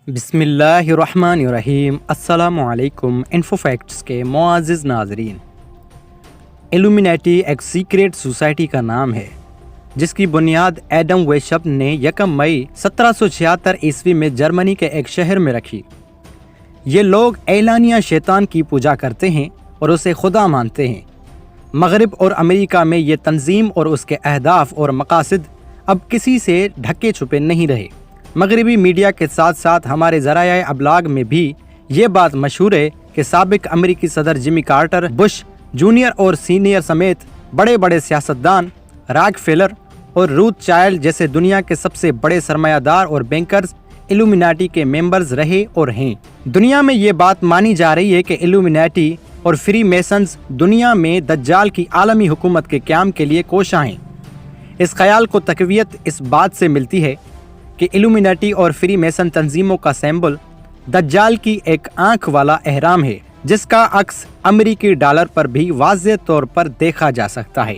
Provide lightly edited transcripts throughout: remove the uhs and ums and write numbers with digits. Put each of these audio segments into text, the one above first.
बिस्मिल्लाहिर्रहमानिर्रहीम। अस्सलामुअलैकुम। Info facts के मुअज़्ज़िज़ नाज़रीन, इल्यूमिनेटी एक सीक्रेट सोसाइटी का नाम है जिसकी बुनियाद एडम वेशप ने 1 मई 1776 ईस्वी में जर्मनी के एक शहर में रखी। ये लोग एलानिया शैतान की पूजा करते हैं और उसे खुदा मानते हैं। मगरिब और अमेरिका में ये तंजीम और उसके अहदाफ और मकासद अब किसी से ढके छुपे नहीं रहे। मगरबी मीडिया के साथ साथ हमारे ज़राए अबलाग में भी ये बात मशहूर है कि साबिक अमेरिकी सदर जिमी कार्टर, बुश जूनियर और सीनियर समेत बड़े बड़े सियासतदान, रॉकफेलर और रूथ चाइल्ड जैसे दुनिया के सबसे बड़े सरमायादार और बैंकर्स इल्यूमिनाटी के मेंबर्स रहे और हैं। दुनिया में ये बात मानी जा रही है कि इल्यूमिनाटी और फ्री मेसन्स दुनिया में दज्जाल की आलमी हुकूमत के क़याम के लिए कोशा हैं। इस ख्याल को तक़वियत इस बात से मिलती है कि इल्यूमिनाटी और फ्री मेसन तंजीमों का सिंबल दज्जाल की एक आंख वाला एहराम है, जिसका अक्स अमेरिकी डॉलर पर भी वाज़ेह तौर पर देखा जा सकता है।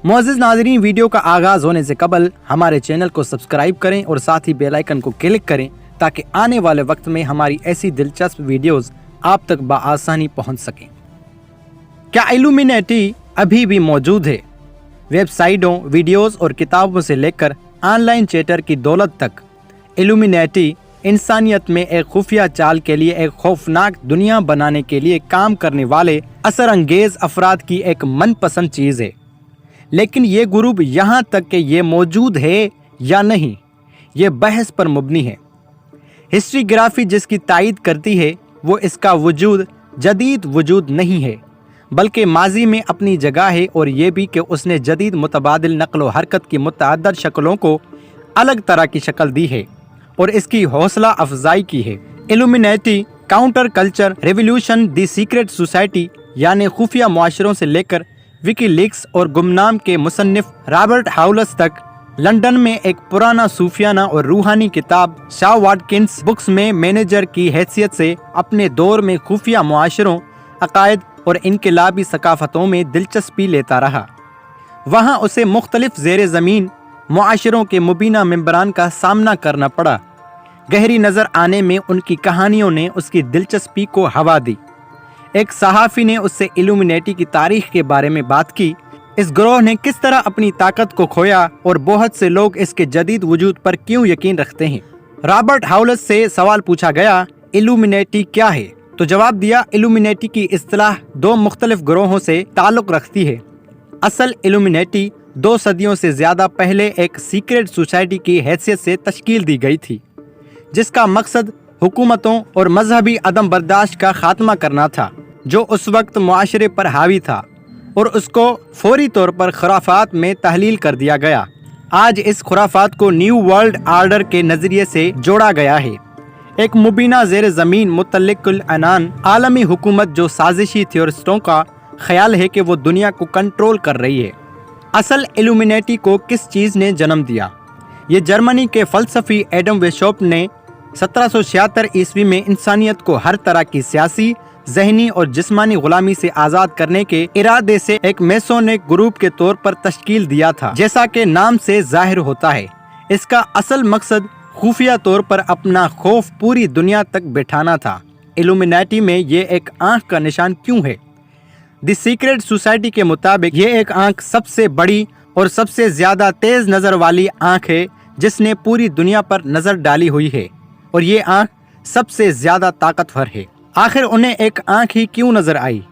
मुअज़्ज़िज़ नाज़रीन, वीडियो का आगाज़ होने से कबल हमारे चैनल को सब्सक्राइब करें और साथ ही बेल आइकन को क्लिक करें ताकि आने वाले वक्त में हमारी ऐसी दिलचस्प वीडियोस आप तक बआसानी पहुंच सकें। क्या इल्यूमिनाटी अभी भी मौजूद है? वेबसाइटों, वीडियोस और किताबों से लेकर ऑनलाइन चैटर की दौलत तक इल्यूमिनाटी इंसानियत में एक खुफिया चाल के लिए एक खौफनाक दुनिया बनाने के लिए काम करने वाले असर अंगेज अफराद की एक मनपसंद चीज़ है। लेकिन ये ग्रुप यहाँ तक कि ये मौजूद है या नहीं, ये बहस पर मुबनी है। हिस्ट्रीग्राफी जिसकी तायद करती है वो इसका वजूद जदीद वजूद नहीं है, बल्कि माजी में अपनी जगह है, और ये भी कि उसने जदीद मुतबादिल नक़्ल व हरकत की मुतअद्दिद शक्लों को अलग तरह की शक्ल दी है और इसकी हौसला अफजाई की है। इल्यूमिनाटी काउंटर कल्चर रेवोल्यूशन, दी सीक्रेट सोसाइटी यानी खुफिया मुआशरों से लेकर विकीलीक्स और गुमनाम के मुसन्निफ रॉबर्ट हाउलस तक, लंदन में एक पुराना सूफियाना और रूहानी किताब शाह वाटकिंस बुक्स में मैनेजर की हैसियत से अपने दौर में खुफिया मुआशरों, अकायद और इनकलाबी सकाफतों में दिलचस्पी लेता रहा। वहाँ उसे मुख्तलिफ ज़ेर ज़मीन मुआशरों के मुबीना मेंबरान का सामना करना पड़ा। गहरी नज़र आने में उनकी कहानियों ने उसकी दिलचस्पी को हवा दी। एक सहाफ़ी ने उससे इल्यूमिनाटी की तारीख के बारे में बात की। इस ग्रोह ने किस तरह अपनी ताकत को खोया और बहुत से लोग इसके जदीद वजूद पर क्यों यकीन रखते हैं। रॉबर्ट हाउलस से सवाल पूछा गया, इल्यूमिनाटी क्या है? तो जवाब दिया, इल्यूमिनाटी की इस्तिलाह 2 मुख्तलिफ ग्रोहों से ताल्लुक़ रखती है। असल इल्यूमिनाटी 2 सदियों से ज़्यादा पहले एक सीक्रेट सोसाइटी की हैसियत से तश्कील दी गई थी, जिसका मकसद हुकूमतों और मजहबी अदम बर्दाश्त का खात्मा करना था जो उस वक्त मुआशरे पर हावी था, और उसको फौरी तौर पर खुराफात में तहलील कर दिया गया। आज इस खुराफात को न्यू वर्ल्ड आर्डर के नज़रिए से जोड़ा गया है, एक मुबीना ज़ेर ज़मीन मुतल्लिकुल अनान आलमी हुकूमत जो साजिशी थियोरिस्टों का ख्याल है कि वो दुनिया को कंट्रोल कर रही है। असल इल्यूमिनाटी को किस चीज़ ने जन्म दिया? ये जर्मनी के फ़लसफ़ी एडम वेशप ने 1776 ईस्वी में इंसानियत को हर तरह की सियासी, ज़हनी और जिस्मानी गुलामी से आज़ाद करने के इरादे से एक मेसोनिक ग्रुप के तौर पर तश्कील दिया था। जैसा कि नाम से जाहिर होता है, इसका असल मकसद खुफिया तौर पर अपना खौफ पूरी दुनिया तक बैठाना था। इल्यूमिनाटी में ये एक आंख का निशान क्यों है? द सीक्रेट सोसाइटी के मुताबिक ये एक आंख सबसे बड़ी और सबसे ज़्यादा तेज़ नज़र वाली आंख है जिसने पूरी दुनिया पर नज़र डाली हुई है, और ये आंख सबसे ज़्यादा ताकतवर है। आखिर उन्हें एक आंख ही क्यों नज़र आई?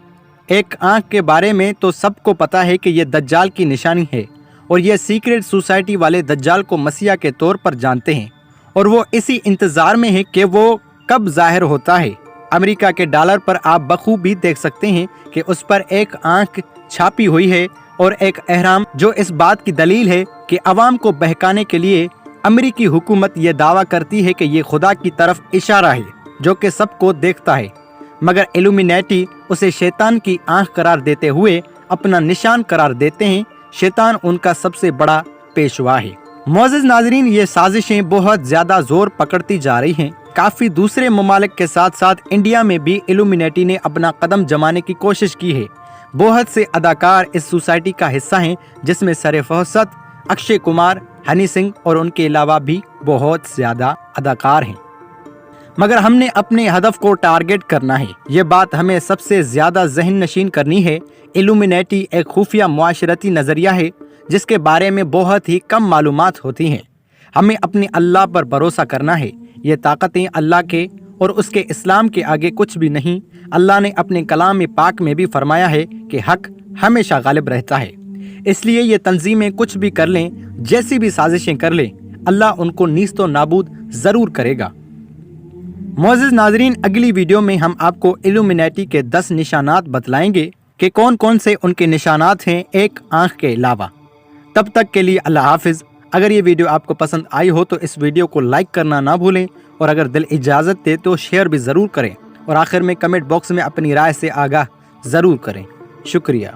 एक आंख के बारे में तो सबको पता है कि यह दज्जाल की निशानी है, और यह सीक्रेट सोसाइटी वाले दज्जाल को मसीहा के तौर पर जानते हैं, और वो इसी इंतज़ार में है कि वो कब ज़ाहिर होता है। अमेरिका के डॉलर पर आप बखूबी देख सकते हैं कि उस पर एक आंख छापी हुई है और एक एहराम, जो इस बात की दलील है कि अवाम को बहकाने के लिए अमेरिकी हुकूमत ये दावा करती है कि ये खुदा की तरफ इशारा है जो कि सबको देखता है, मगर इल्यूमिनाटी उसे शैतान की आंख करार देते हुए अपना निशान करार देते हैं। शैतान उनका सबसे बड़ा पेशवा है। मुअज़्ज़िज़ नाज़रीन, ये साजिशें बहुत ज़्यादा ज़ोर पकड़ती जा रही हैं। काफ़ी दूसरे ममालिक के साथ साथ इंडिया में भी इल्यूमिनाटी ने अपना कदम जमाने की कोशिश की है। बहुत से अदाकार इस सोसाइटी का हिस्सा हैं, जिसमें सरफ़हरस्त अक्षय कुमार, हनी सिंह और उनके अलावा भी बहुत ज़्यादा अदाकार हैं। مگر ہم نے اپنے ہدف کو ٹارگٹ کرنا ہے۔ یہ بات ہمیں سب سے زیادہ ذہن نشین کرنی ہے۔ ایلومینیٹی ایک خفیہ معاشرتی نظریہ ہے جس کے بارے میں بہت ہی کم معلومات ہوتی ہیں۔ ہمیں اپنے اللہ پر بھروسہ کرنا ہے۔ یہ طاقتیں اللہ کے اور اس کے اسلام کے آگے کچھ بھی نہیں۔ اللہ نے اپنے کلام پاک میں بھی فرمایا ہے کہ حق ہمیشہ غالب رہتا ہے۔ اس لیے یہ تنظیمیں کچھ بھی کر لیں، جیسی بھی سازشیں کر لیں، اللہ ان کو نیست و نابود ضرور کرے گا۔ معزز ناظرین، اگلی ویڈیو میں ہم آپ کو ایلومینیٹی کے 10 نشانات بتلائیں گے کہ کون کون سے ان کے نشانات ہیں ایک آنکھ کے علاوہ۔ تب تک کے لیے اللہ حافظ۔ اگر یہ ویڈیو آپ کو پسند آئی ہو تو اس ویڈیو کو لائک کرنا نہ بھولیں، اور اگر دل اجازت دے تو شیئر بھی ضرور کریں، اور آخر میں کمنٹ باکس میں اپنی رائے سے آگاہ ضرور کریں۔ شکریہ۔